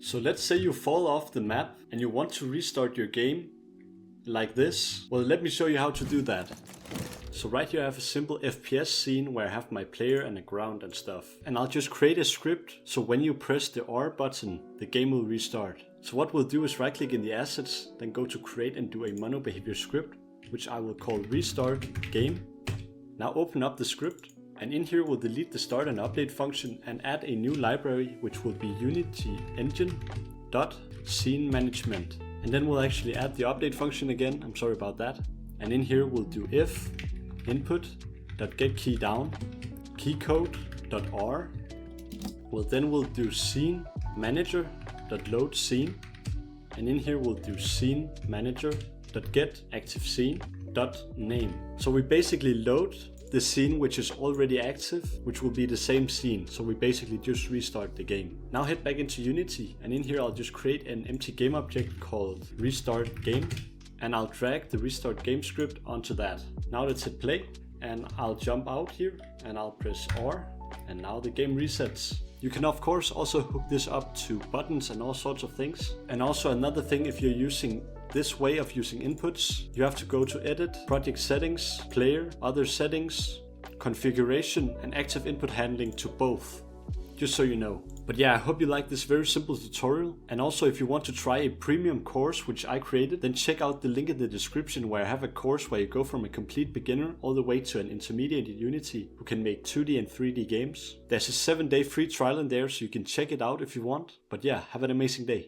So let's say you fall off the map and you want to restart your game like this. Well, let me show you how to do that. So right here I have a simple FPS scene where I have my player and a ground and stuff. And I'll just create a script so when you press the R button, the game will restart. So what we'll do is right click in the assets, then go to create and do a mono behavior script, which I will call restart game. Now open up the script, and in here we'll delete the start and update function and add a new library which will be Unity Engine.scene management. And then we'll actually add the update function again, I'm sorry about that. And in here we'll do if input.getKeyDown keycode.r. We'll do scene manager.load scene, and in here we'll do scene manager.getActiveScene.name. So we basically load the scene which is already active, which will be the same scene. So we basically just restart the game. Now head back into Unity, and in here I'll just create an empty game object called restart game, and I'll drag the restart game script onto that. Now let's hit play, and I'll jump out here and I'll press R, and now the game resets. You can of course also hook this up to buttons and all sorts of things. And also another thing, if you're using this way of using inputs, you have to go to edit, project settings, player, other settings, configuration, and active input handling to both, just so you know. But yeah, I hope you like this very simple tutorial. And also if you want to try a premium course which I created, then check out the link in the description where I have a course where you go from a complete beginner all the way to an intermediate in Unity who can make 2D and 3D games. There's a 7-day free trial in there, so you can check it out if you want. But yeah, have an amazing day.